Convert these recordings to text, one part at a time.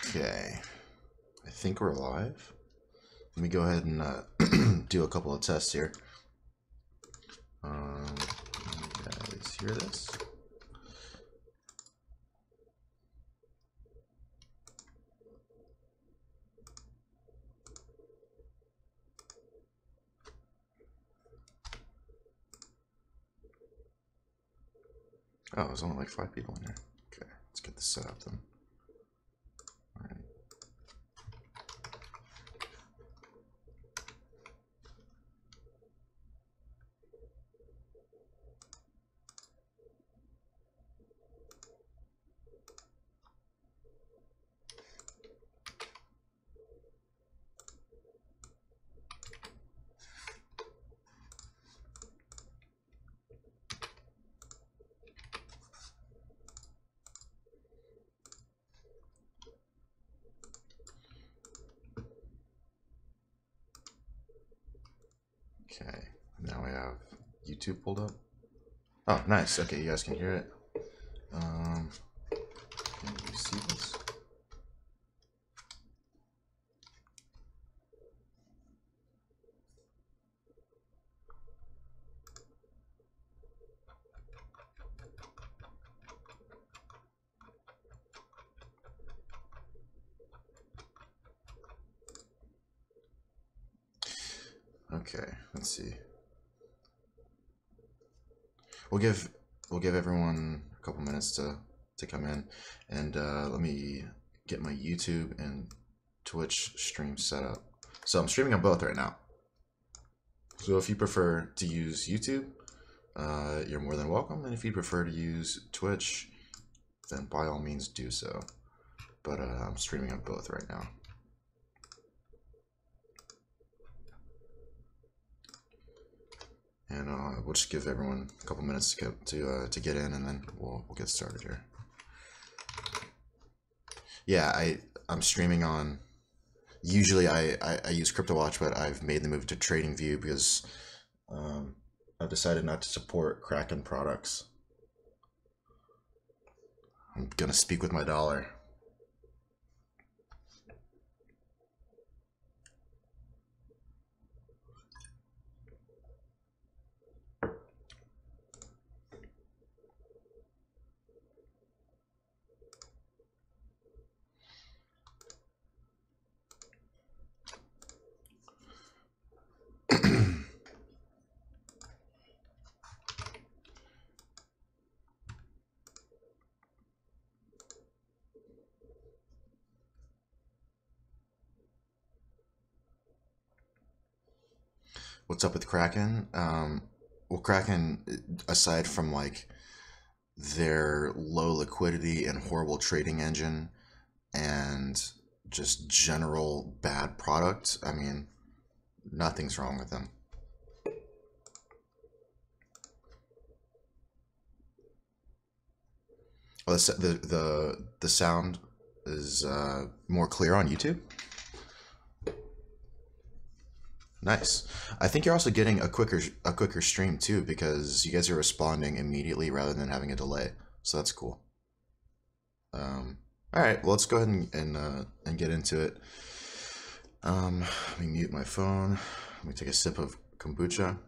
Okay, I think we're live. Let me go ahead and do a couple of tests here. You guys hear this? Oh, there's only like 5 people in here. Okay, let's get this set up then. All right. Okay, now we have YouTube pulled up. Oh, nice. Okay, you guys can hear it. Can you see this? Okay, let's see. We'll give everyone a couple minutes to come in, and let me get my YouTube and Twitch stream set up. So I'm streaming on both right now. So if you prefer to use YouTube, you're more than welcome, and if you prefer to use Twitch, then by all means do so. But I'm streaming on both right now. And we'll just give everyone a couple minutes to get in, and then we'll get started here. Yeah, I'm streaming on. Usually I use CryptoWatch, but I've made the move to TradingView because I've decided not to support Kraken products. I'm gonna speak with my dollar. What's up with Kraken? Well, Kraken, aside from like their low liquidity and horrible trading engine and just general bad product, I mean, nothing's wrong with them. Oh, the sound is more clear on YouTube. Nice. I think you're also getting a quicker stream too, because you guys are responding immediately rather than having a delay. So that's cool. All right, well, let's go ahead and get into it. Let me mute my phone. Let me take a sip of kombucha.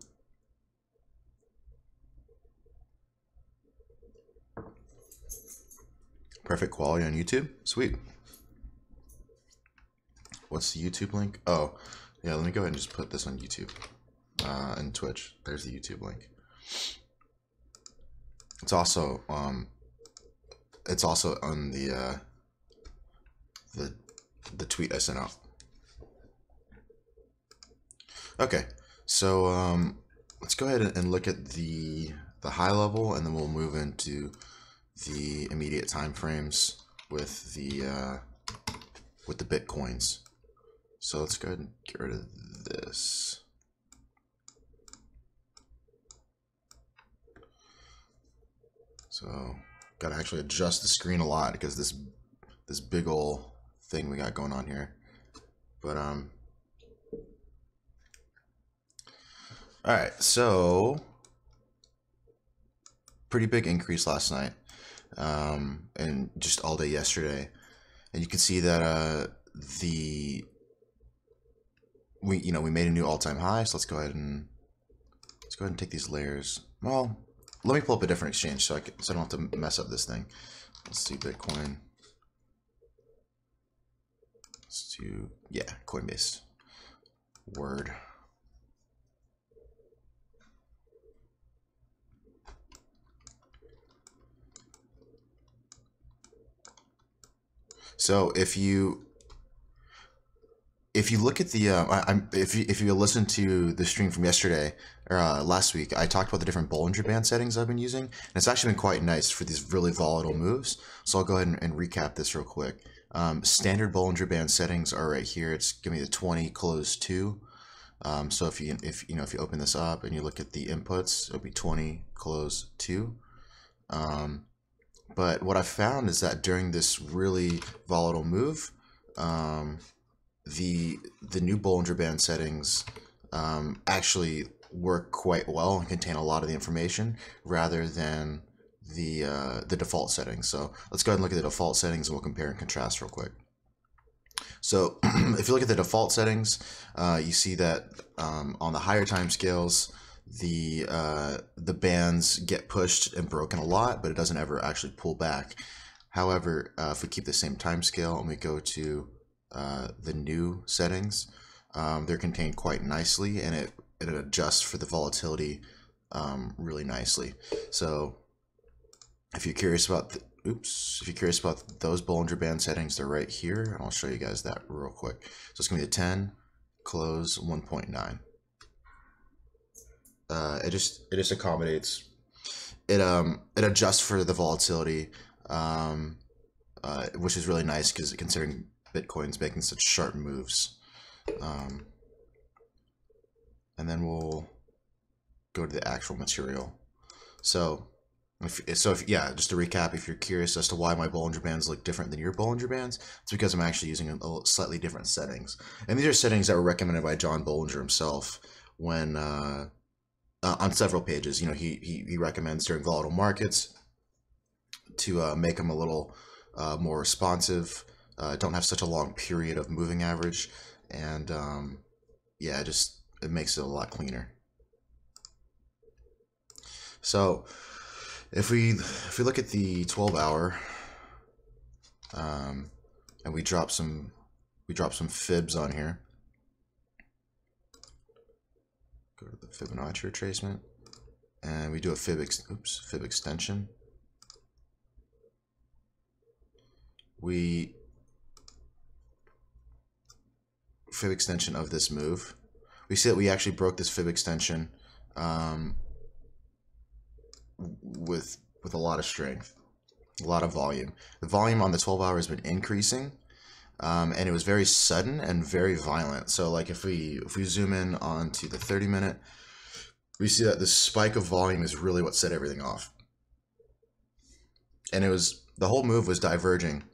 Perfect quality on YouTube. Sweet. What's the YouTube link? Oh, yeah, let me go ahead and just put this on YouTube and Twitch. There's the YouTube link. It's also on the tweet I sent out. Okay, so let's go ahead and look at the high level, and then we'll move into the immediate time frames with the Bitcoins. So let's go ahead and get rid of this. So gotta actually adjust the screen a lot because this big ol' thing we got going on here. But all right, so pretty big increase last night, and just all day yesterday, and you can see that we made a new all-time high. So let's go ahead and take these layers. Well, let me pull up a different exchange so I don't have to mess up this thing. Let's see, Bitcoin. Let's do, yeah, Coinbase. Word. So if you look at the if you listen to the stream from yesterday or last week, I talked about the different Bollinger Band settings I've been using, and it's actually been quite nice for these really volatile moves. So I'll go ahead and recap this real quick. Standard Bollinger Band settings are right here. It's giving me the 20 close 2. So if you open this up and you look at the inputs, it'll be 20 close 2. But what I found is that during this really volatile move, the new Bollinger Band settings actually work quite well and contain a lot of the information rather than the default settings. So let's go ahead and look at the default settings and we'll compare and contrast real quick. So if you look at the default settings, you see that on the higher time scales, the bands get pushed and broken a lot, but it doesn't ever actually pull back. However, if we keep the same time scale and we go to the new settings, they're contained quite nicely, and it adjusts for the volatility really nicely. So if you're curious about those Bollinger Band settings, they're right here, and I'll show you guys that real quick. So it's gonna be the 10 close 1.9. It just accommodates it. It adjusts for the volatility, which is really nice because considering Bitcoin's making such sharp moves. And then we'll go to the actual material. So just to recap, if you're curious as to why my Bollinger Bands look different than your Bollinger Bands, it's because I'm actually using a slightly different settings. And these are settings that were recommended by John Bollinger himself when on several pages. He recommends during volatile markets to make them a little more responsive, don't have such a long period of moving average, and it makes it a lot cleaner. So if we look at the 12-hour, and we drop some fibs on here. Go to the Fibonacci retracement, and we do a fib extension. Fib extension of this move. We see that we actually broke this fib extension with a lot of strength, a lot of volume. The volume on the 12-hour has been increasing, and it was very sudden and very violent. So like if we zoom in onto the 30-minute, we see that this spike of volume is really what set everything off. And the whole move was diverging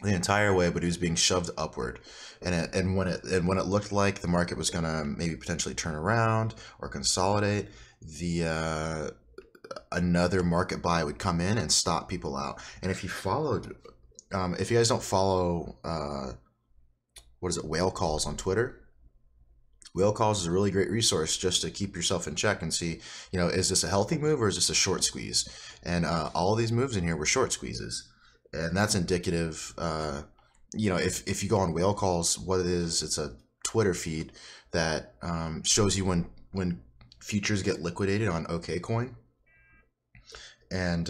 the entire way, but it was being shoved upward. And when it looked like the market was gonna maybe potentially turn around or consolidate, another market buy would come in and stop people out. And if you guys don't follow whale calls on Twitter, whale calls is a really great resource just to keep yourself in check and see, is this a healthy move or is this a short squeeze? And all of these moves in here were short squeezes. And that's indicative, if you go on whale calls, what it is, it's a Twitter feed that shows you when futures get liquidated on OKCoin. And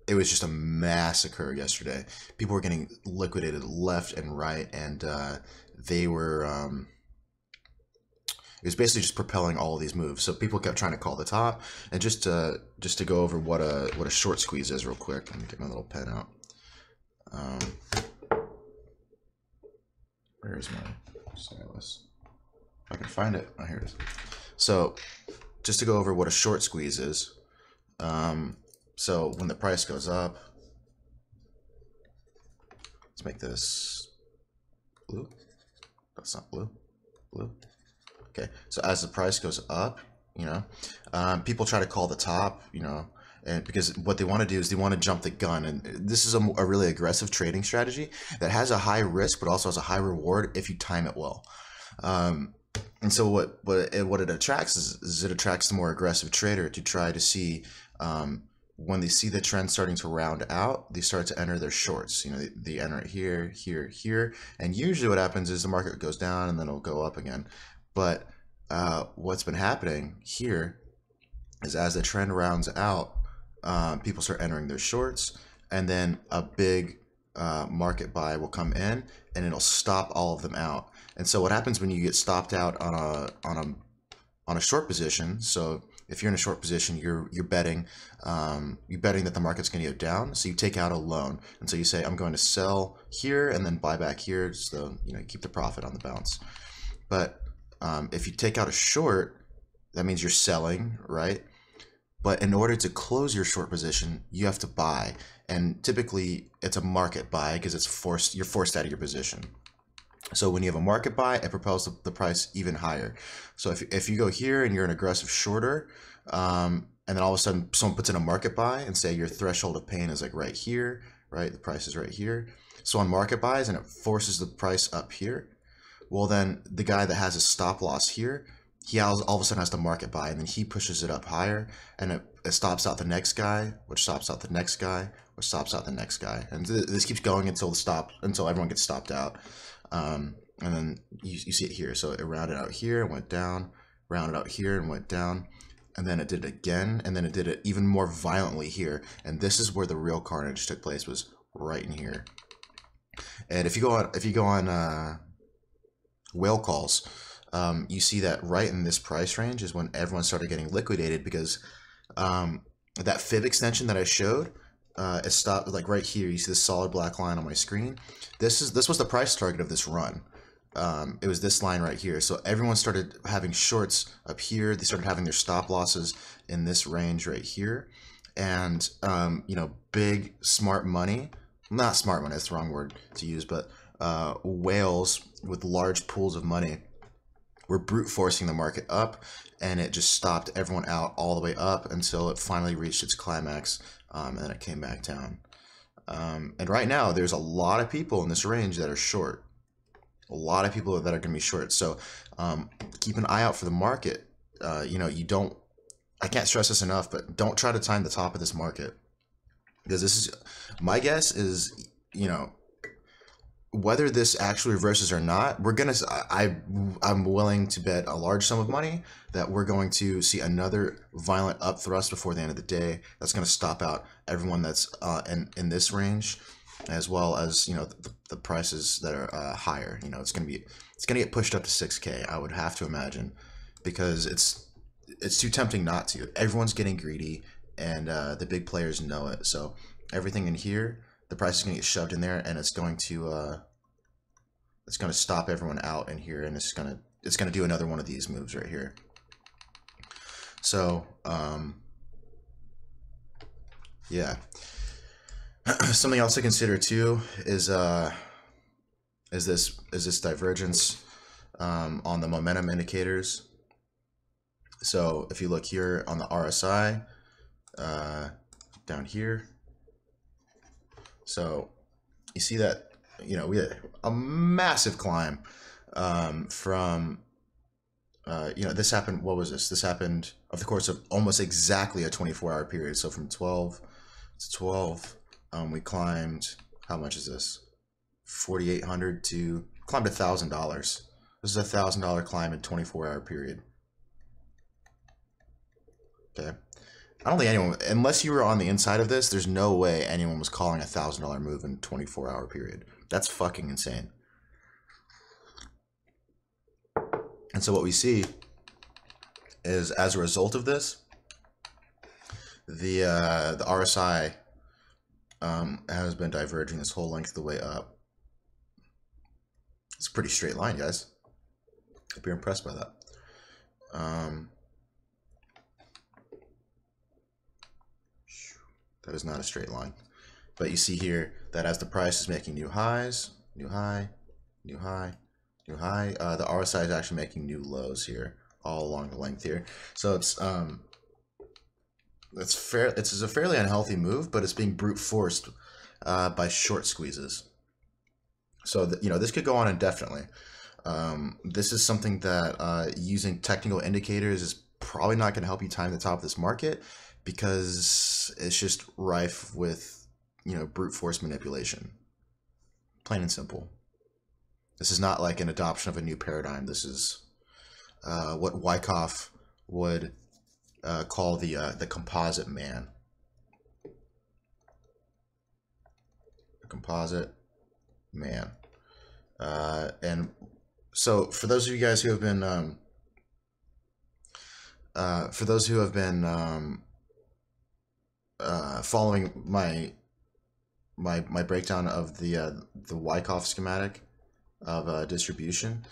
it was just a massacre yesterday. People were getting liquidated left and right, and they were, it was basically just propelling all of these moves. So people kept trying to call the top. And just to go over what a short squeeze is real quick, let me get my little pen out. Where is my stylus? If I can find it. Oh, here it is. So just to go over what a short squeeze is. So when the price goes up, Let's make this blue. That's not blue. Blue. Okay, so as the price goes up, you know, people try to call the top, you know, and because what they want to do is they want to jump the gun, and this is a really aggressive trading strategy that has a high risk but also has a high reward if you time it well. And so what it attracts is it attracts the more aggressive trader to try to see when they see the trend starting to round out, they start to enter their shorts. You know, they enter it here, here, here, and usually what happens is the market goes down and then it'll go up again. But what's been happening here is as the trend rounds out, people start entering their shorts, and then a big market buy will come in and it'll stop all of them out. And so what happens when you get stopped out on a short position? So if you're in a short position, you're betting that the market's going to go down. So you take out a loan, and so you say, I'm going to sell here and then buy back here, so you know, keep the profit on the bounce. But if you take out a short, that means you're selling, right? But in order to close your short position, you have to buy, and typically it's a market buy because you're forced out of your position. So when you have a market buy, it propels the price even higher. So if you go here and you're an aggressive shorter, and then all of a sudden someone puts in a market buy and say your threshold of pain is like right here, right? The price is right here. So on market buys and it forces the price up here, well then the guy that has a stop loss here, he all of a sudden has to market buy, and then he pushes it up higher, and it stops out the next guy, which stops out the next guy, which stops out the next guy. And this keeps going until everyone gets stopped out. And then you see it here. So it rounded out here and went down, rounded out here and went down, and then it did it again, and then it did it even more violently here. And this is where the real carnage took place, was right in here. And if you go on whale calls, you see that right in this price range is when everyone started getting liquidated, because that fib extension that I showed, it stopped like right here. You see this solid black line on my screen. This was the price target of this run. It was this line right here. So everyone started having shorts up here. They started having their stop losses in this range right here. And you know, big smart money, not smart money, that's the wrong word to use, but whales with large pools of money were brute forcing the market up, and it just stopped everyone out all the way up until it finally reached its climax, and then it came back down. And right now there's a lot of people in this range that are short, a lot of people that are going to be short. So keep an eye out for the market. You know, I can't stress this enough, but don't try to time the top of this market, because this is, my guess is, you know, whether this actually reverses or not, I'm willing to bet a large sum of money that we're going to see another violent up thrust before the end of the day. That's going to stop out everyone that's in this range, as well as, you know, the prices that are higher. You know, it's going to get pushed up to 6K, I would have to imagine, because it's too tempting not to. Everyone's getting greedy, and the big players know it. So everything in here, the price is going to get shoved in there, and it's going to stop everyone out in here, and it's going to do another one of these moves right here. So yeah, something else to consider too is this divergence on the momentum indicators. So if you look here on the RSI down here, so you see that, you know, we had a massive climb from, you know, this happened, what was this? This happened over the course of almost exactly a 24-hour period. So from 12 to 12, we climbed, how much is this? 4,800 to, climbed $1,000. This is $1,000 climb in 24-hour period. Okay. I don't think anyone, unless you were on the inside of this, there's no way anyone was calling $1,000 move in a 24-hour period. That's fucking insane. And so what we see is, as a result of this, the RSI has been diverging this whole length of the way up. It's a pretty straight line, guys. Hope you're impressed by that. That is not a straight line. But you see here that as the price is making new highs, new high, new high, new high, the RSI is actually making new lows here, all along the length here. So it's fair. It's a fairly unhealthy move, but it's being brute forced by short squeezes. So this could go on indefinitely. This is something that using technical indicators is probably not going to help you time the top of this market, because it's just rife with brute force manipulation. Plain and simple. This is not like an adoption of a new paradigm. This is what Wyckoff would call the composite man. The composite man. And so for those of you guys who have been following my breakdown of the Wyckoff schematic of distribution,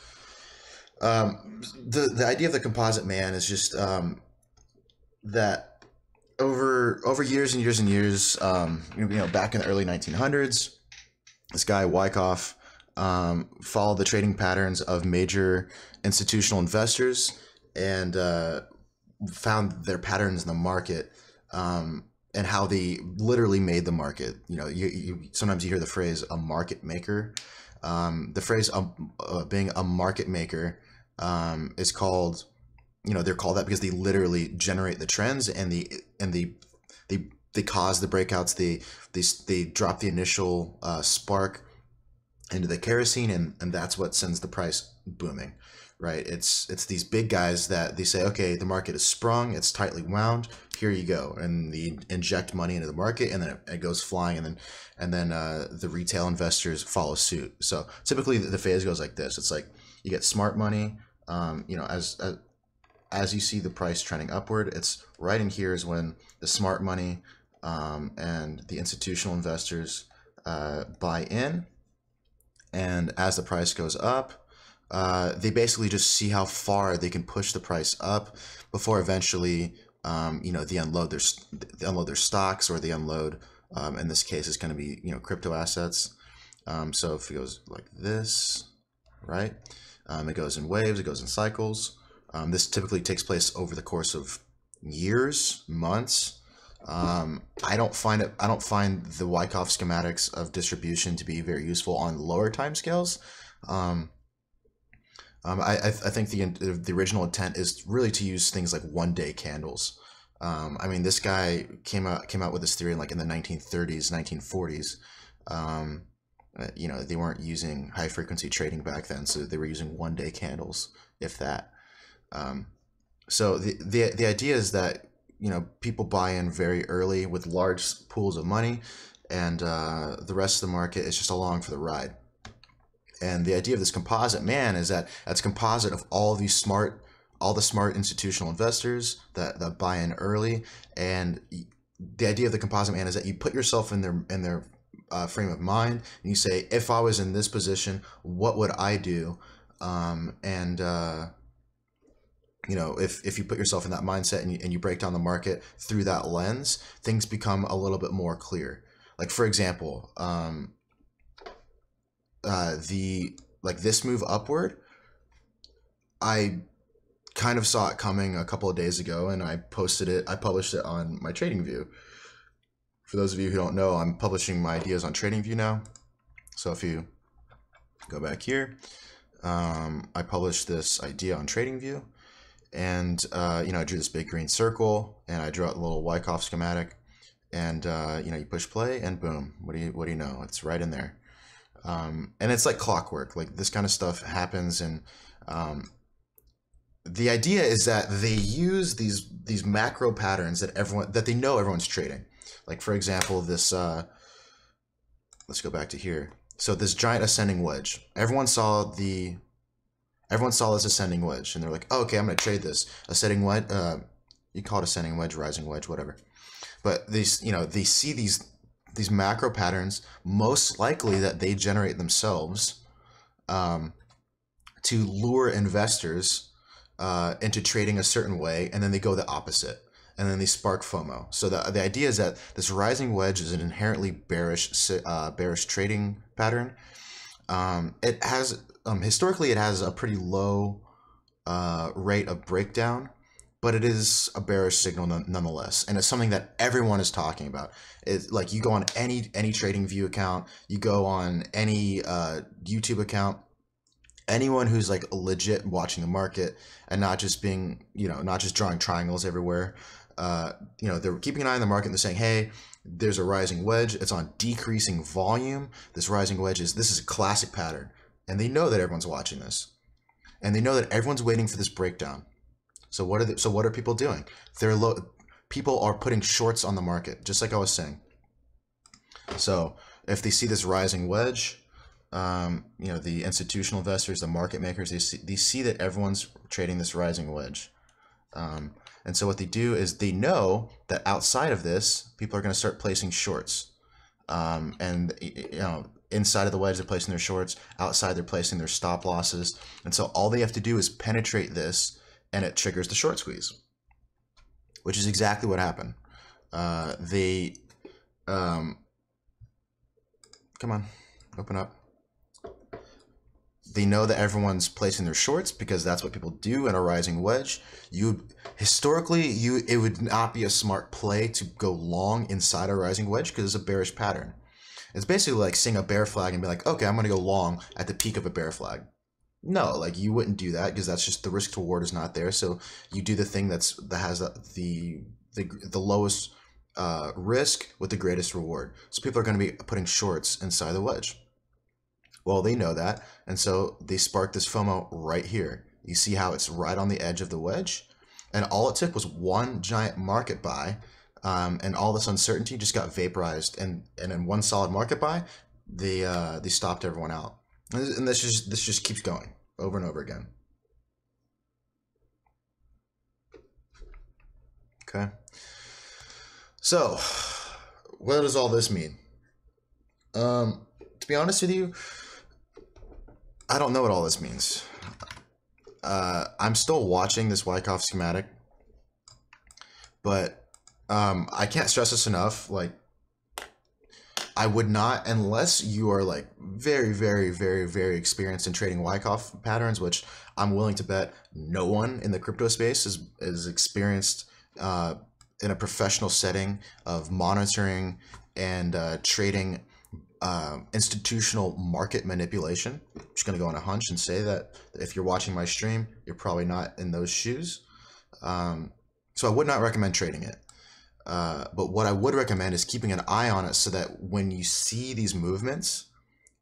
the idea of the composite man is just that over years and years and years, back in the early 1900s, this guy Wyckoff followed the trading patterns of major institutional investors and found their patterns in the market, and how they literally made the market. Sometimes you hear the phrase "a market maker." The phrase being a market maker is called, they're called that because they literally generate the trends, and they cause the breakouts. They drop the initial spark into the kerosene, and that's what sends the price booming, right? It's these big guys that they say, okay, the market is sprung, it's tightly wound, here you go, and they inject money into the market, and then it goes flying, and then the retail investors follow suit. So typically the phase goes like this. It's like you get smart money, as you see the price trending upward. It's right in here is when the smart money and the institutional investors buy in, and as the price goes up, they basically just see how far they can push the price up before eventually they unload their stocks, or they unload, in this case it's going to be crypto assets. So if it goes like this, right, it goes in waves, it goes in cycles. This typically takes place over the course of years, months. I don't find the Wyckoff schematics of distribution to be very useful on lower time scales. I think the original intent is really to use things like one-day candles. I mean, this guy came out with this theory in the 1930s, 1940s. They weren't using high frequency trading back then, so they were using one-day candles, if that. So the idea is that people buy in very early with large pools of money, and the rest of the market is just along for the ride. And the idea of this composite man is that it's composite of all the smart institutional investors that buy in early. And the idea of the composite man is that you put yourself in their frame of mind, and you say, if I was in this position, what would I do? If you put yourself in that mindset, and you break down the market through that lens, things become a little bit more clear. Like, for example, this move upward, I kind of saw it coming a couple of days ago, and I published it on my TradingView. For those of you who don't know, I'm publishing my ideas on TradingView now. So if you go back here, I published this idea on TradingView, and I drew this big green circle, and I drew out the little Wyckoff schematic, and you push play, and boom, what do you know? It's right in there. And it's like clockwork. Like, this kind of stuff happens, and the idea is that they use these macro patterns that they know everyone's trading. Like, for example, this let's go back to here. So this giant ascending wedge. Everyone saw this ascending wedge, and they're like, oh, okay, I'm gonna trade this ascending wedge. You call it ascending wedge, rising wedge, whatever. But they see these macro patterns, most likely that they generate themselves, to lure investors into trading a certain way, and then they go the opposite. and then they spark FOMO. So the idea is that this rising wedge is an inherently bearish trading pattern. It has historically it has a pretty low rate of breakdown, but it is a bearish signal nonetheless, and it's something that everyone is talking about. It's like you go on any trading view account, you go on any YouTube account, anyone who's like legit watching the market and not just being, not just drawing triangles everywhere. They're keeping an eye on the market and they're saying, hey, there's a rising wedge. It's on decreasing volume. This rising wedge this is a classic pattern. And they know that everyone's watching this. And they know that everyone's waiting for this breakdown. So what are people doing? People are putting shorts on the market, just like I was saying. So if they see this rising wedge, the institutional investors, the market makers, they see that everyone's trading this rising wedge. And so what they do is they know that outside of this, people are going to start placing shorts. Inside of the wedge, they're placing their shorts. Outside, they're placing their stop losses. And so all they have to do is penetrate this, and it triggers the short squeeze, which is exactly what happened. Come on, open up. They know that everyone's placing their shorts because that's what people do in a rising wedge. It would not be a smart play to go long inside a rising wedge because it's a bearish pattern. It's basically like seeing a bear flag and be like, okay, I'm going to go long at the peak of a bear flag. No, like you wouldn't do that because that's just the risk to reward is not there. So you do the thing that has the lowest risk with the greatest reward. So people are going to be putting shorts inside the wedge. Well, they know that, and so they spark this FOMO right here. You see how it's right on the edge of the wedge? And all it took was one giant market buy, and all this uncertainty just got vaporized. And in one solid market buy, they stopped everyone out. And this just keeps going over and over again. Okay. So, what does all this mean? To be honest with you, I don't know what all this means. I'm still watching this Wyckoff schematic, but I can't stress this enough. Like, I would not, unless you are like very, very, very, very experienced in trading Wyckoff patterns, which I'm willing to bet no one in the crypto space is experienced in a professional setting of monitoring and trading institutional market manipulation. I'm just going to go on a hunch and say that if you're watching my stream, you're probably not in those shoes. So I would not recommend trading it. But what I would recommend is keeping an eye on it so that when you see these movements,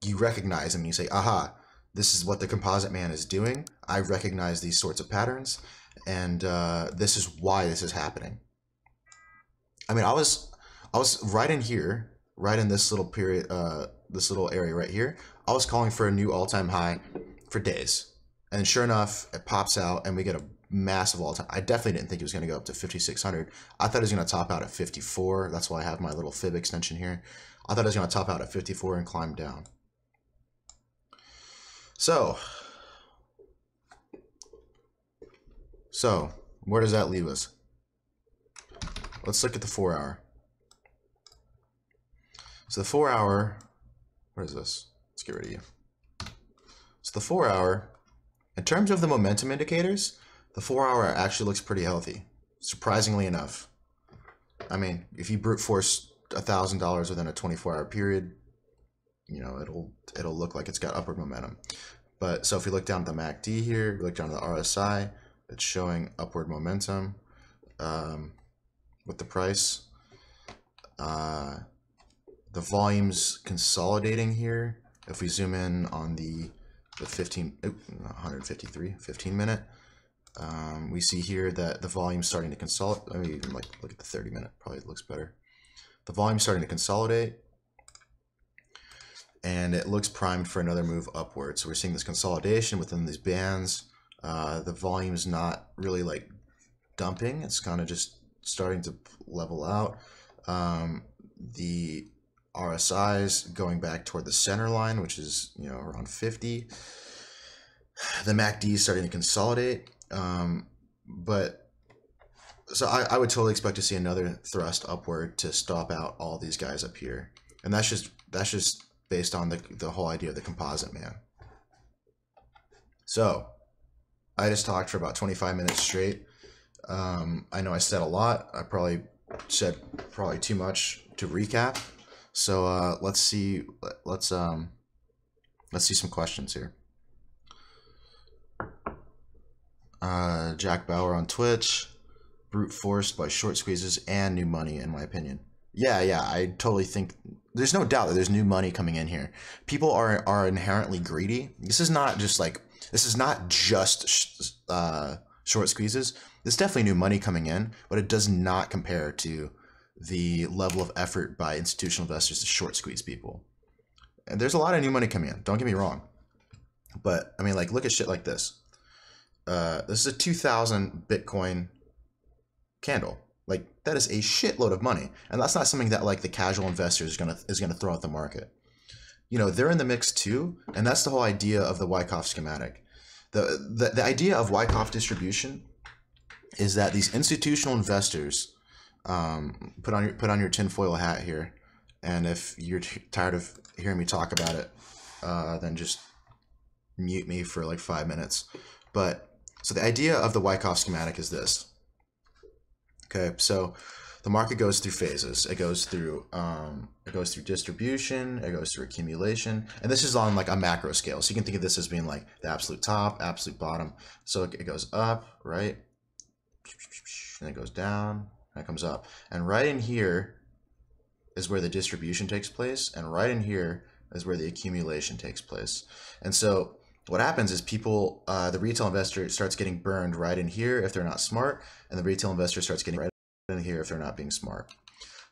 you recognize them and you say, aha, this is what the composite man is doing. I recognize these sorts of patterns, and this is why this is happening. I mean, I was right in here, right in this little period, this little area right here. I was calling for a new all-time high for days, and sure enough, it pops out, and we get a massive all-time. I definitely didn't think it was going to go up to 5,600. I thought it was going to top out at 54. That's why I have my little fib extension here. I thought it was going to top out at 54 and climb down. So where does that leave us? Let's look at the 4 hour. So the 4 hour, what is this? Let's get rid of you. So the 4 hour, in terms of the momentum indicators, the 4 hour actually looks pretty healthy, surprisingly enough. I mean, if you brute force $1,000 within a 24-hour period, it'll look like it's got upward momentum. But so if we look down at the MACD here, we look down at the RSI, it's showing upward momentum with the price. The volume's consolidating here. If we zoom in on the 15 minute, we see here that the volume's starting to consolidate. I mean, even like look at the 30 minute, probably looks better. The volume's starting to consolidate, and it looks primed for another move upward. So we're seeing this consolidation within these bands. The volume's not really like dumping. It's kind of just starting to level out. The RSI's going back toward the center line, which is around 50. The MACD is starting to consolidate, but So I would totally expect to see another thrust upward to stop out all these guys up here, and that's just based on the whole idea of the composite man. So I just talked for about 25 minutes straight. I know I said a lot. I probably said too much to recap. So let's see some questions here. Jack Bauer on Twitch. Brute forced by short squeezes and new money, in my opinion. Yeah, I totally think there's no doubt that there's new money coming in here. People are inherently greedy. This is not just short squeezes. There's definitely new money coming in, but it does not compare to the level of effort by institutional investors to short squeeze people. And there's a lot of new money coming in. Don't get me wrong, but I mean, like, look at shit like this. This is a 2,000 Bitcoin candle. Like, that is a shitload of money, and that's not something that like the casual investor is gonna throw at the market. You know, they're in the mix too, and that's the whole idea of the Wyckoff schematic. The idea of Wyckoff distribution is that these institutional investors put on your tinfoil hat here, and if you're tired of hearing me talk about it, then just mute me for like 5 minutes. But so the idea of the Wyckoff schematic is this. Okay, so the market goes through phases. It goes through distribution, it goes through accumulation, and this is on like a macro scale. So you can think of this as being like the absolute top, absolute bottom. So it goes up, right? And it goes down, and it comes up. And right in here is where the distribution takes place, and right in here is where the accumulation takes place. And so what happens is people, the retail investor starts getting burned right in here if they're not smart, and the retail investor starts getting right in here if they're not being smart.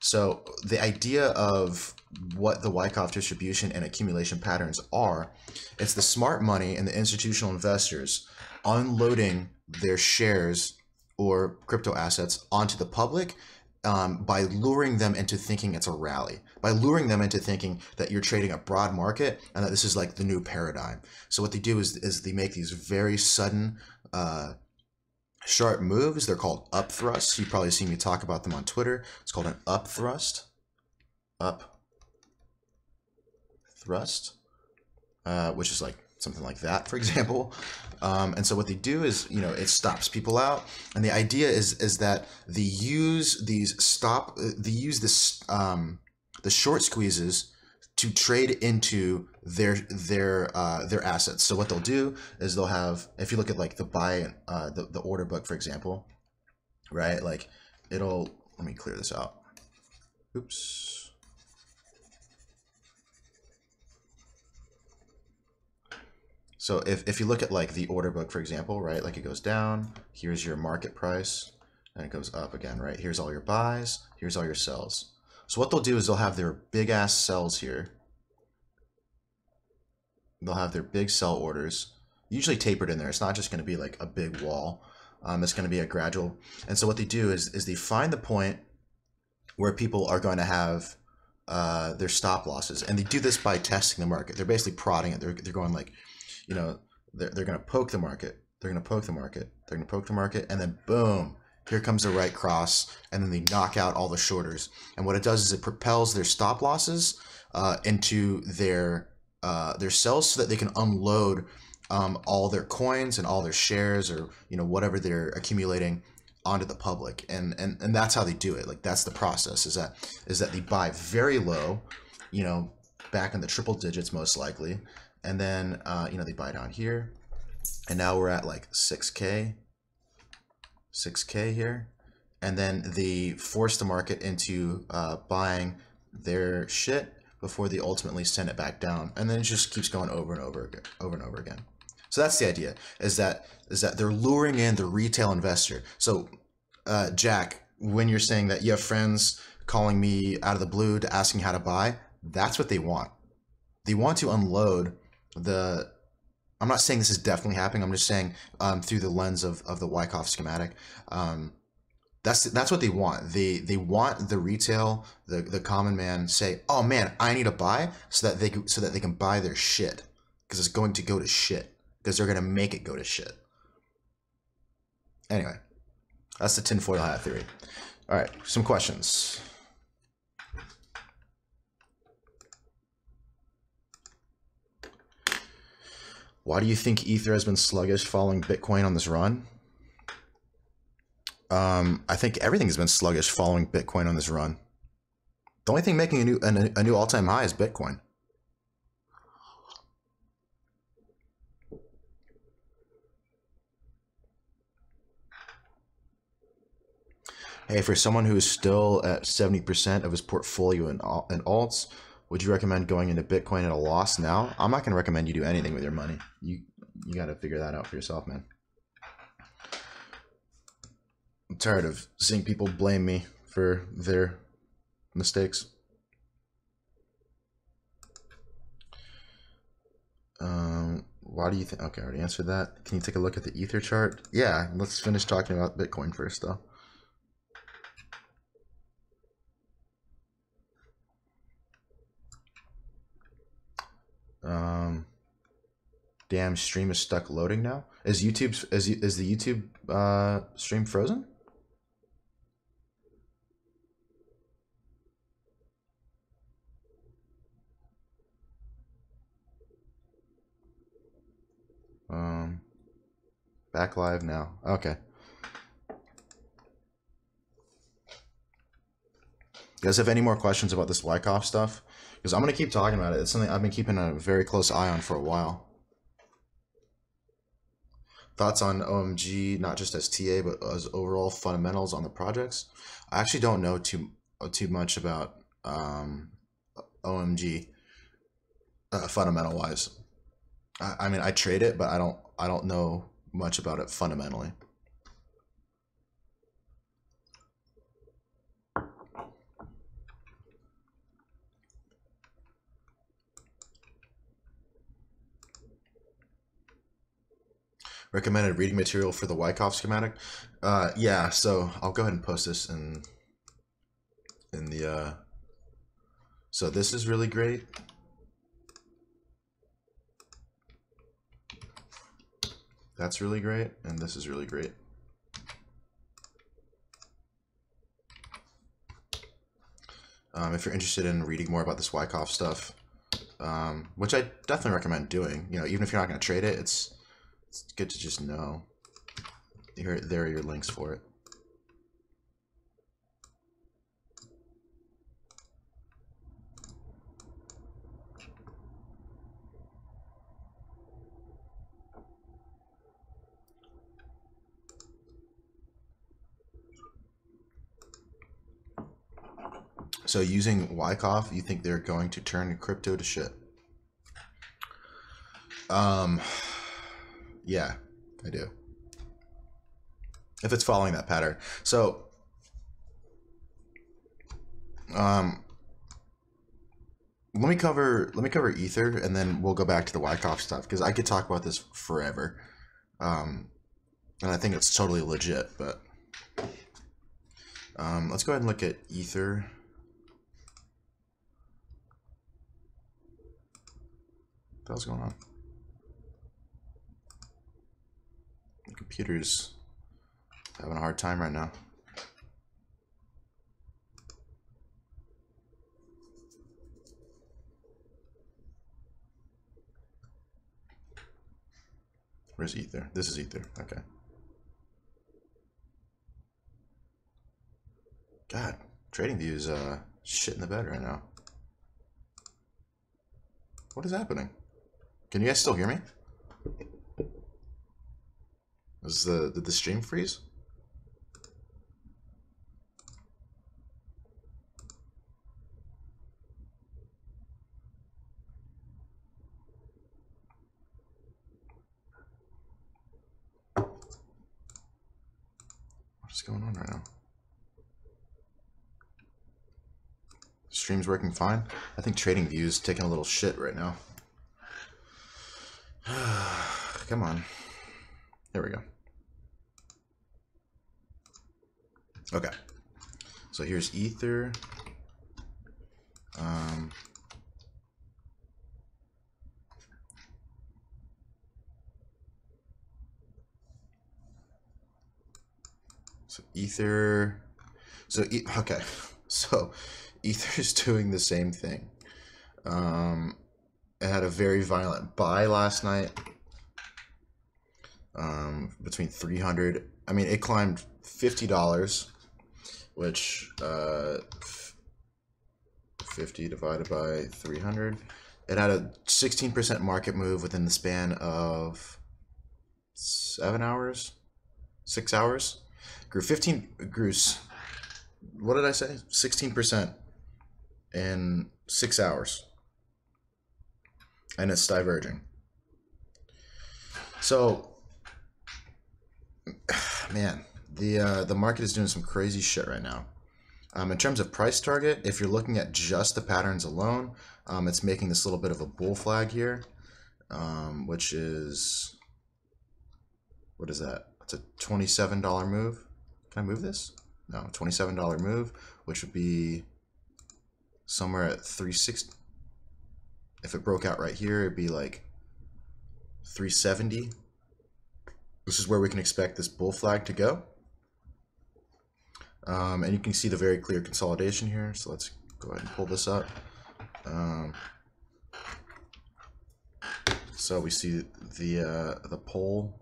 So the idea of what the Wyckoff distribution and accumulation patterns are, it's the smart money and the institutional investors unloading their shares or crypto assets onto the public by luring them into thinking it's a rally, by luring them into thinking that you're trading a broad market and that this is like the new paradigm. So what they do is they make these very sudden, sharp moves. They're called up thrusts. You've probably seen me talk about them on Twitter. It's called an up thrust. Up thrust, which is like something like that, for example. And so what they do is, you know, it stops people out. And the idea is that they use the short squeezes to trade into their assets. So what they'll do is they'll have, if you look at like the buy the order book, for example, right? Like let me clear this out. Oops. So if you look at like the order book, for example, right, like it goes down, here's your market price, and it goes up again, right? Here's all your buys, here's all your sells. So what they'll do is they'll have their big ass sells here. They'll have their big sell orders, usually tapered in there. It's not just going to be like a big wall. It's going to be a gradual. And so what they do is they find the point where people are going to have their stop losses, and they do this by testing the market. They're basically prodding it. They're going like, you know, they're going to poke the market. They're going to poke the market. They're going to poke the market, and then boom, here comes the right cross, and then they knock out all the shorters. And what it does is it propels their stop losses into their sells, so that they can unload all their coins and all their shares, or you know, whatever they're accumulating, onto the public. And that's how they do it. Like, that's the process. Is that they buy very low, you know, back in the triple digits most likely. And then, you know, they buy down here, and now we're at like 6K here. And then they force the market into buying their shit before they ultimately send it back down. And then it just keeps going over and over again. So that's the idea, is that they're luring in the retail investor. So Jack, when you're saying that you have friends calling me out of the blue to asking how to buy, that's what they want. They want to unload I'm not saying this is definitely happening. I'm just saying through the lens of the Wyckoff schematic, that's what they want. They want the retail, the common man say, oh man, I need to buy, so that they can buy their shit, because it's going to go to shit, because they're going to make it go to shit. Anyway, That's the tinfoil hat theory. All right, some questions. Why do you think Ether has been sluggish following Bitcoin on this run? I think everything has been sluggish following Bitcoin on this run. The only thing making a new all-time high is Bitcoin. Hey, for someone who is still at 70% of his portfolio in alts, would you recommend going into Bitcoin at a loss now? I'm not going to recommend you do anything with your money. You got to figure that out for yourself, man. I'm tired of seeing people blame me for their mistakes. Why do you think? Okay, I already answered that. Can you take a look at the Ether chart? Yeah, let's finish talking about Bitcoin first, though. Damn, stream is stuck loading now. Is the YouTube stream frozen? Back live now. Okay. You guys have any more questions about this Wyckoff stuff? Because I'm gonna keep talking about it. It's something I've been keeping a very close eye on for a while. Thoughts on OMG, not just as TA, but as overall fundamentals on the projects? I actually don't know too much about OMG fundamental wise. I mean, I trade it, but I don't know much about it fundamentally. Recommended reading material for the Wyckoff schematic. Yeah, so I'll go ahead and post this in the. So this is really great. That's really great, and this is really great. If you're interested in reading more about this Wyckoff stuff, which I definitely recommend doing, you know, even if you're not going to trade it, it's good to just know. There are your links for it. So using Wyckoff, you think they're going to turn crypto to shit? Yeah, I do. If it's following that pattern. So, let me cover Ether, and then we'll go back to the Wyckoff stuff, because I could talk about this forever. And I think it's totally legit, but let's go ahead and look at Ether. What the hell's going on? The computer's having a hard time right now. Where's Ether? This is Ether. Okay. God, TradingView is shit in the bed right now. What is happening? Can you guys still hear me? Did the stream freeze? What's going on right now? Stream's working fine. I think TradingView is taking a little shit right now. Come on. There we go. Okay. So here's Ether. So Ether, okay, so Ether is doing the same thing. It had a very violent buy last night, between 300. I mean, it climbed $50, which 50 divided by 300. It had a 16% market move within the span of 7 hours, 6 hours. Grew what did I say? 16% in 6 hours. And it's diverging. So, man, the market is doing some crazy shit right now. In terms of price target, if you're looking at just the patterns alone, it's making this little bit of a bull flag here, which is, what is that? It's a $27 move. Can I move this? No, $27 move, which would be somewhere at 360. If it broke out right here, it'd be like 370. This is where we can expect this bull flag to go. And you can see the very clear consolidation here. So let's go ahead and pull this up. So we see the pole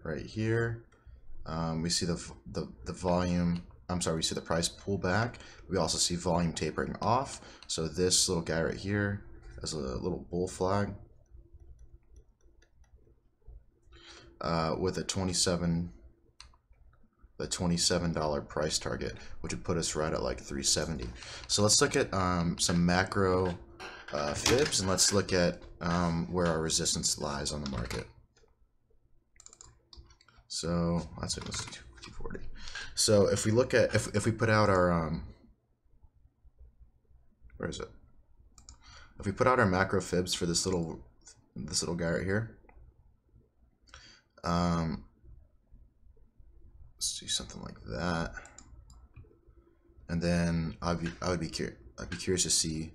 right here. We see the volume. I'm sorry, we see the price pull back. We also see volume tapering off. So this little guy right here is a little bull flag with a $27 price target, which would put us right at like 370. So let's look at some macro fibs, and let's look at where our resistance lies on the market. So let's do 240. So if we look at if we put out our where is it? If we put out our macro fibs for this little guy right here, let's do something like that, and then I'd be curious to see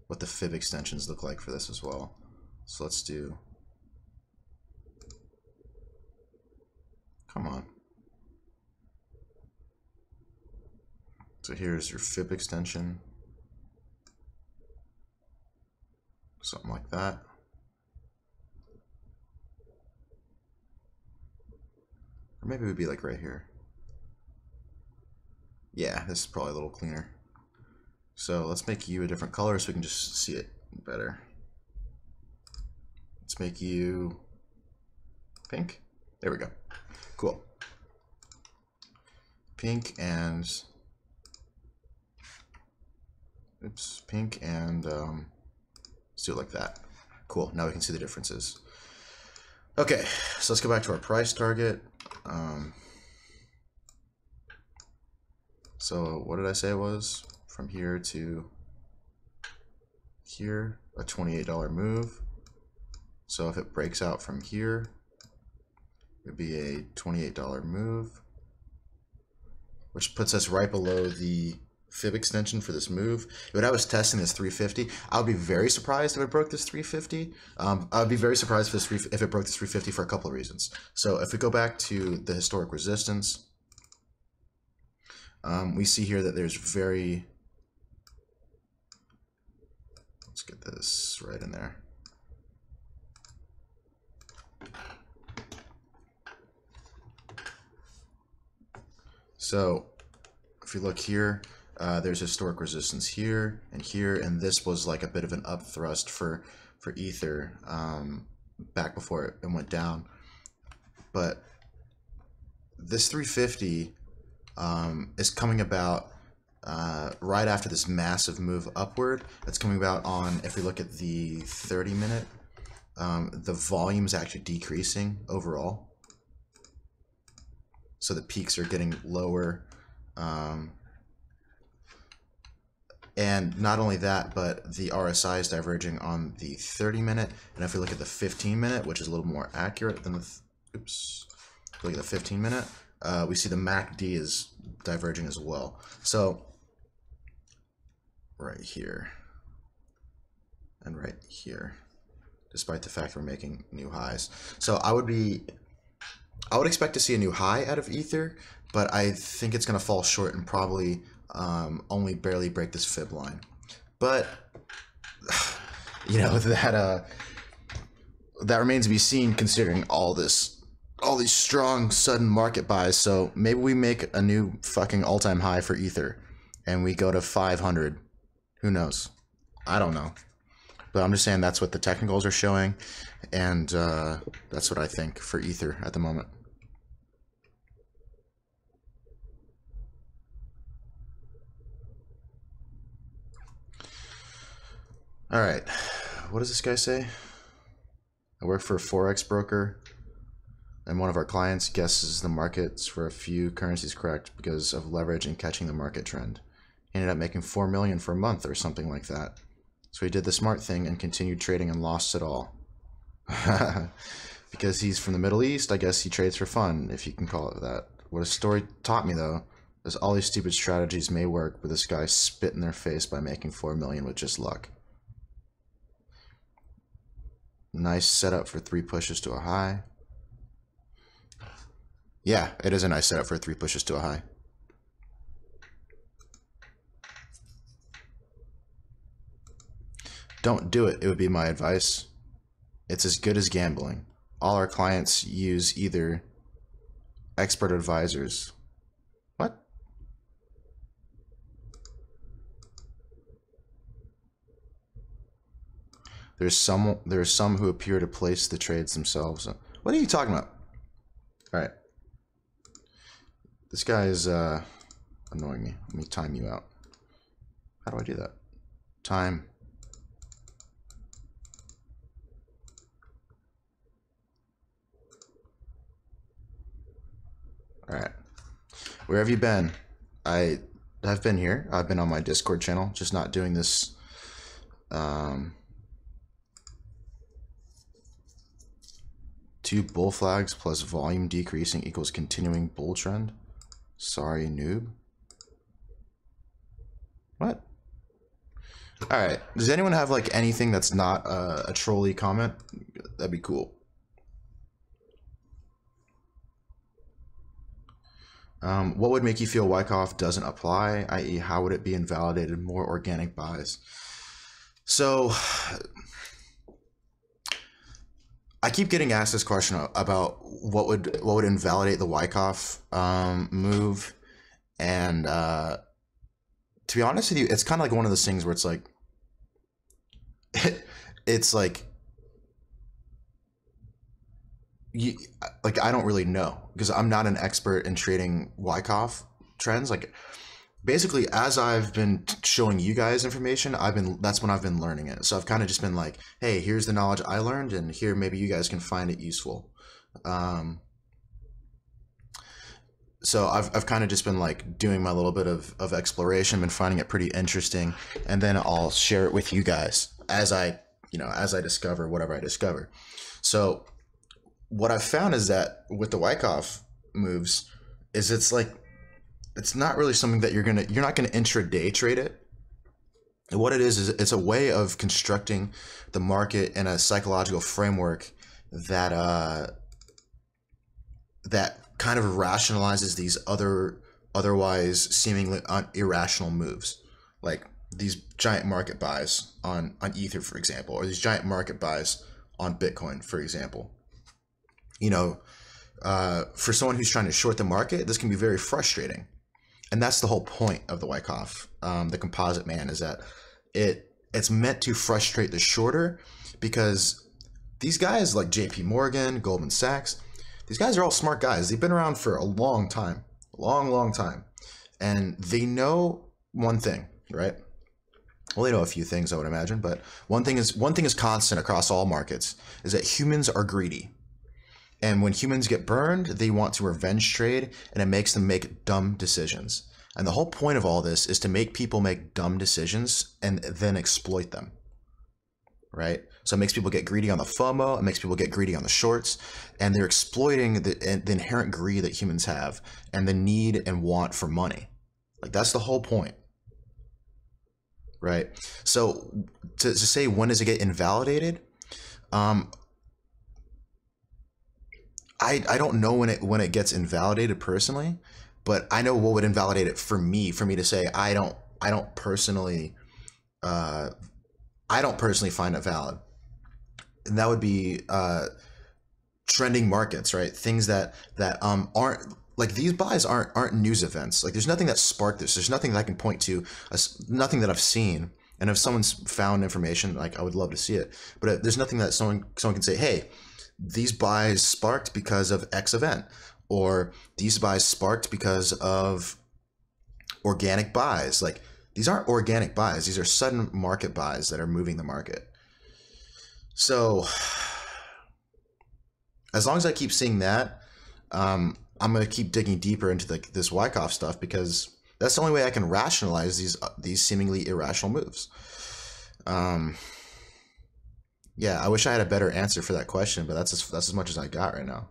what the fib extensions look like for this as well. So let's do, come on. So here's your fib extension, something like that. Or maybe it would be like right here. Yeah, this is probably a little cleaner. So let's make you a different color so we can just see it better. Let's make you pink. There we go. Cool. Pink and oops, pink and let's do it like that. Cool. Now we can see the differences. Okay, so let's go back to our price target. So what did I say it was? From here to here, a $28 move. So if it breaks out from here, it would be a $28 move, which puts us right below the fib extension for this move. When I was testing this 350, I would be very surprised if it broke this 350. I would be very surprised if it broke this 350 for a couple of reasons. So if we go back to the historic resistance, we see here that there's very, let's get this right in there. So if you look here, there's historic resistance here, and this was like a bit of an up thrust for Ether back before it went down. But this 350 is coming about right after this massive move upward. It's coming about on, if we look at the 30-minute, the volume is actually decreasing overall. So the peaks are getting lower. And not only that, but the RSI is diverging on the 30-minute. And if we look at the 15-minute, which is a little more accurate than the, oops, look at the 15-minute, we see the MACD is diverging as well. So right here and right here, despite the fact we're making new highs. So I would be I would expect to see a new high out of Ether, but I think it's going to fall short and probably only barely break this fib line. But you know, that remains to be seen, considering all these strong sudden market buys. So maybe we make a new fucking all-time high for Ether and we go to 500. Who knows? I don't know. But I'm just saying that's what the technicals are showing, and that's what I think for Ether at the moment. All right, what does this guy say? I work for a Forex broker, and one of our clients guesses the markets for a few currencies correct because of leverage and catching the market trend. He ended up making $4 million for a month or something like that. So he did the smart thing and continued trading and lost it all. Because he's from the Middle East, I guess he trades for fun, if you can call it that. What a story taught me, though, is all these stupid strategies may work, but this guy spit in their face by making $4 million with just luck. Nice setup for 3 pushes to a high. Yeah, it is a nice setup for 3 pushes to a high. Don't do it, it would be my advice. It's as good as gambling. All our clients use either expert advisors. What? There's some who appear to place the trades themselves. What are you talking about? All right. This guy is annoying me. Let me time you out. How do I do that? Time. All right. Where have you been? I have been here. I've been on my Discord channel, just not doing this. Two bull flags plus volume decreasing equals continuing bull trend. Sorry, noob. What? All right. Does anyone have like anything that's not a trolly comment? That'd be cool. What would make you feel Wyckoff doesn't apply, i.e. how would it be invalidated? More organic buys. So I keep getting asked this question about what would invalidate the Wyckoff move, and to be honest with you, it's kind of like one of those things where it's like it's like I don't really know because I'm not an expert in trading Wyckoff trends. Like basically, as I've been showing you guys information, that's when I've been learning it. So I've kind of just been like, hey, here's the knowledge I learned, and here maybe you guys can find it useful. So I've kind of just been like doing my little bit of exploration, been finding it pretty interesting, and then I'll share it with you guys as I discover whatever I discover. So what I've found is that with the Wyckoff moves is it's not really something that you're not gonna intraday trade it. And what it is it's a way of constructing the market in a psychological framework that that kind of rationalizes these otherwise seemingly irrational moves, like these giant market buys on Ether, for example, or these giant market buys on Bitcoin, for example. You know, for someone who's trying to short the market, this can be very frustrating. And that's the whole point of the Wyckoff, the composite man, is that it's meant to frustrate the shorter, because these guys like JP Morgan, Goldman Sachs, these guys are all smart guys. They've been around for a long time, long time. And they know one thing, right? Well, they know a few things, I would imagine, but one thing is constant across all markets, is that humans are greedy. And when humans get burned, they want to revenge trade, and it makes them make dumb decisions. And the whole point of all this is to make people make dumb decisions and then exploit them, right? So it makes people get greedy on the FOMO, it makes people get greedy on the shorts, and they're exploiting the inherent greed that humans have and the need and want for money. Like, that's the whole point, right? So to say when does it get invalidated, I don't know when it gets invalidated personally, but I know what would invalidate it for me to say I don't personally uh, I don't personally find it valid, and that would be trending markets, right? Things that aren't like these buys aren't news events. Like there's nothing that sparked this. There's nothing that I can point to. Nothing that I've seen. And if someone's found information, like I would love to see it. But there's nothing that someone can say, hey, these buys sparked because of X event, or these buys sparked because of organic buys. Like these aren't organic buys. These are sudden market buys that are moving the market. So as long as I keep seeing that, I'm going to keep digging deeper into this Wyckoff stuff, because that's the only way I can rationalize these seemingly irrational moves. Yeah, I wish I had a better answer for that question, but that's as much as I got right now.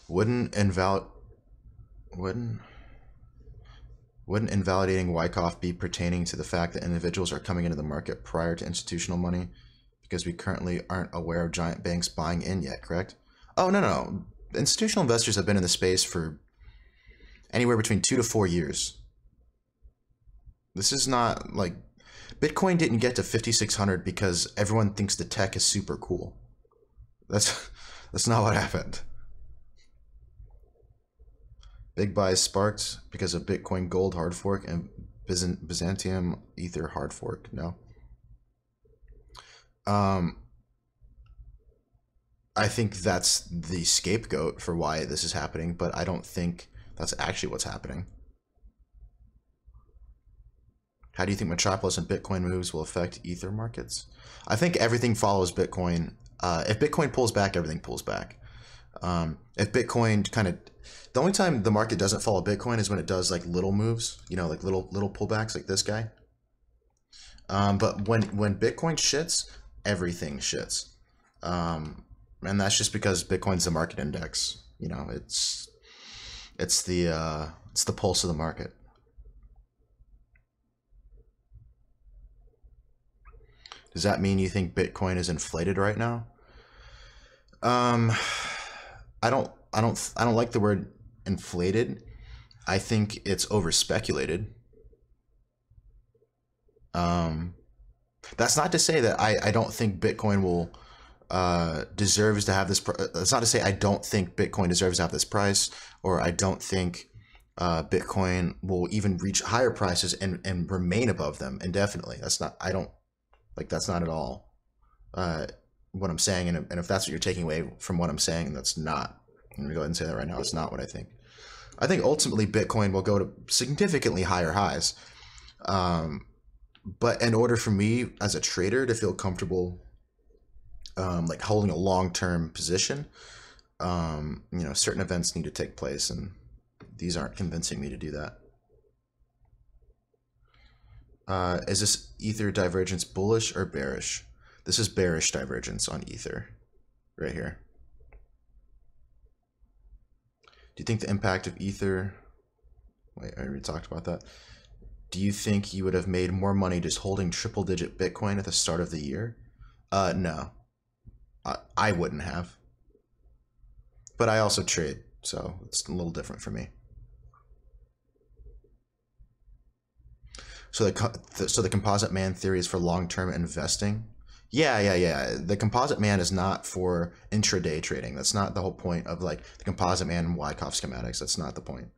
Wouldn't wouldn't wouldn't invalidating Wyckoff be pertaining to the fact that individuals are coming into the market prior to institutional money, because we currently aren't aware of giant banks buying in yet, correct? Oh, no. Institutional investors have been in the space for anywhere between 2 to 4 years. This is not like Bitcoin didn't get to 5,600 because everyone thinks the tech is super cool. That's not what happened. Big buys sparked because of Bitcoin Gold hard fork and Byzantium Ether hard fork. No. I think that's the scapegoat for why this is happening, but I don't think that's actually what's happening. How do you think Metropolis and Bitcoin moves will affect Ether markets? I think everything follows Bitcoin. If Bitcoin pulls back, everything pulls back. If Bitcoin the only time the market doesn't follow Bitcoin is when it does like little moves, like little pullbacks like this guy. But when Bitcoin shits, everything shits. And that's just because Bitcoin's the market index. It's the pulse of the market. Does that mean you think Bitcoin is inflated right now? I don't like the word inflated. I think it's over speculated. That's not to say that I don't think Bitcoin will deserves to have this. That's not to say I don't think Bitcoin deserves to have this price, or I don't think Bitcoin will even reach higher prices and remain above them indefinitely. That's not. I don't like. That's not at all what I'm saying. And if that's what you're taking away from what I'm saying, that's not. I'm gonna go ahead and say that right now. It's not what I think. I think ultimately Bitcoin will go to significantly higher highs. But in order for me as a trader to feel comfortable, like holding a long-term position, certain events need to take place, and these aren't convincing me to do that. Is this Ether divergence bullish or bearish? This is bearish divergence on Ether right here. Do you think the impact of Ether... Wait, I already talked about that. Do you think you would have made more money just holding triple-digit Bitcoin at the start of the year? No. I wouldn't have. But I also trade, so it's a little different for me. So the composite man theory is for long-term investing? Yeah. The composite man is not for intraday trading. That's not the whole point of like the composite man and Wyckoff schematics. That's not the point.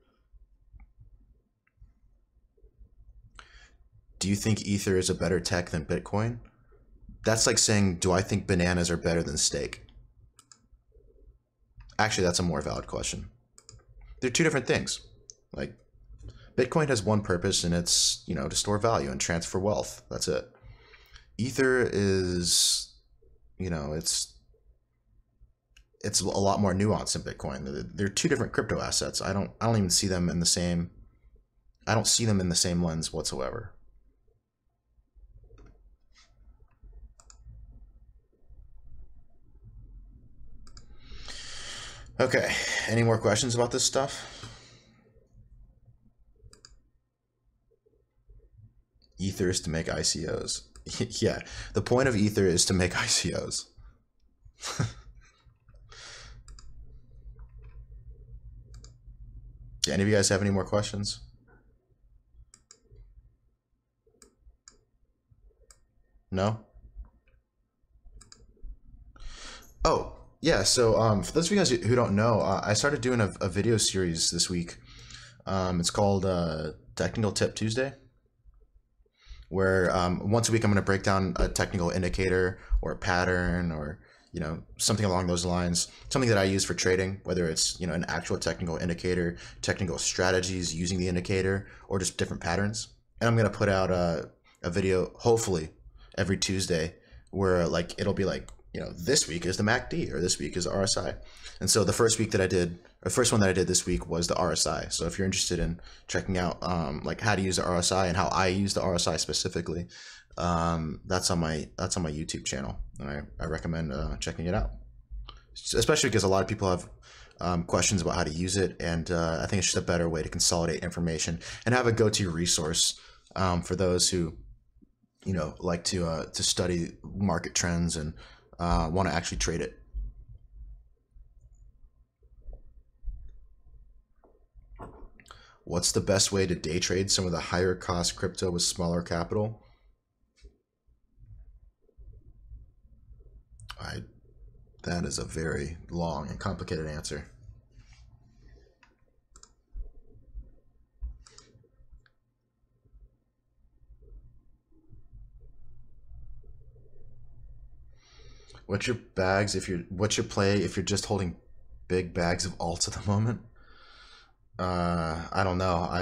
Do you think Ether is a better tech than Bitcoin? That's like saying, do I think bananas are better than steak? Actually, that's a more valid question. They're two different things. Like, Bitcoin has one purpose, and it's, to store value and transfer wealth. That's it. Ether is, it's a lot more nuanced than Bitcoin. They're two different crypto assets. I don't even see them in the same. I don't see them in the same lens whatsoever. Okay, any more questions about this stuff? Ether is to make ICOs. Yeah, the point of Ether is to make ICOs. Yeah, any of you guys have any more questions? No? Oh, yeah, so for those of you guys who don't know, I started doing a video series this week. It's called Technical Tip Tuesday, where once a week I'm going to break down a technical indicator or a pattern or something along those lines, something that I use for trading, whether it's an actual technical indicator, technical strategies using the indicator, or just different patterns. And I'm going to put out a video hopefully every Tuesday where it'll be this week is the MACD or this week is the RSI. And so the first one that I did this week was the RSI. So if you're interested in checking out how to use the RSI and how I use the RSI specifically, that's on my YouTube channel. I recommend checking it out, especially because a lot of people have questions about how to use it, and I think it's just a better way to consolidate information and have a go-to resource for those who like to study market trends and want to actually trade it. What's the best way to day trade some of the higher cost crypto with smaller capital? That is a very long and complicated answer. What's your play if you're just holding big bags of alts at the moment? I don't know. I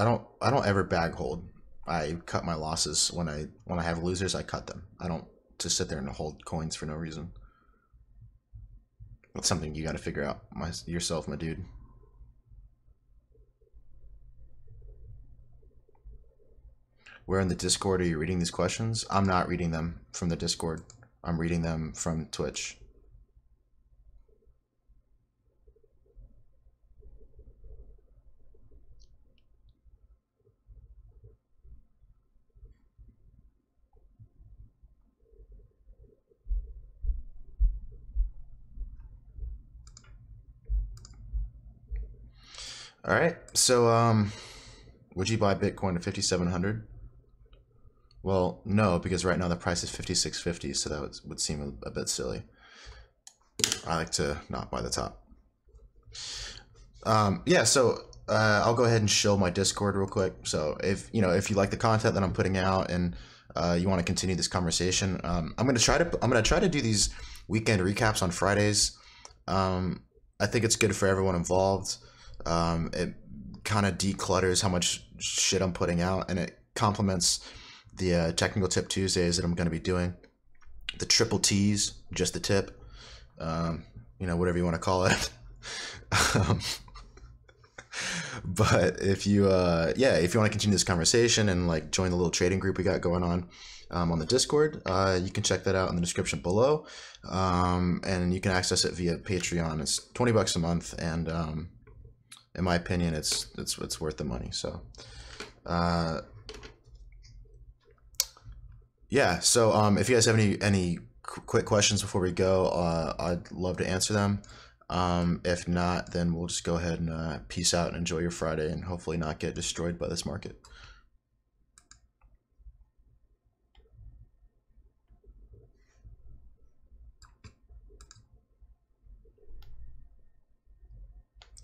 don't ever bag hold. I cut my losses when I have losers. I cut them. I don't just sit there and hold coins for no reason. That's something you got to figure out yourself, my dude. Where in the Discord are you reading these questions? I'm not reading them from the Discord. I'm reading them from Twitch. All right, so would you buy Bitcoin at 5,700? Well, no, because right now the price is 5,650, so that would seem a bit silly. I like to not buy the top. Yeah, so I'll go ahead and show my Discord real quick. So if you like the content that I'm putting out and you want to continue this conversation, I'm gonna try to do these weekend recaps on Fridays. I think it's good for everyone involved. It kind of declutters how much shit I'm putting out, and it complements the Technical Tip Tuesdays that I'm going to be doing. The triple T's, just the tip, whatever you want to call it. But if you want to continue this conversation and join the little trading group we got going on the Discord, you can check that out in the description below, and you can access it via Patreon. It's $20 a month, and in my opinion, it's worth the money. So, yeah. So, if you guys have any quick questions before we go, I'd love to answer them. If not, then we'll just go ahead and peace out and enjoy your Friday, and hopefully not get destroyed by this market.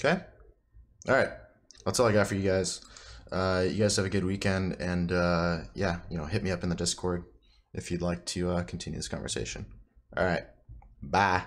Okay. All right. That's all I got for you guys. You guys have a good weekend, and yeah, hit me up in the Discord if you'd like to continue this conversation. All right. Bye.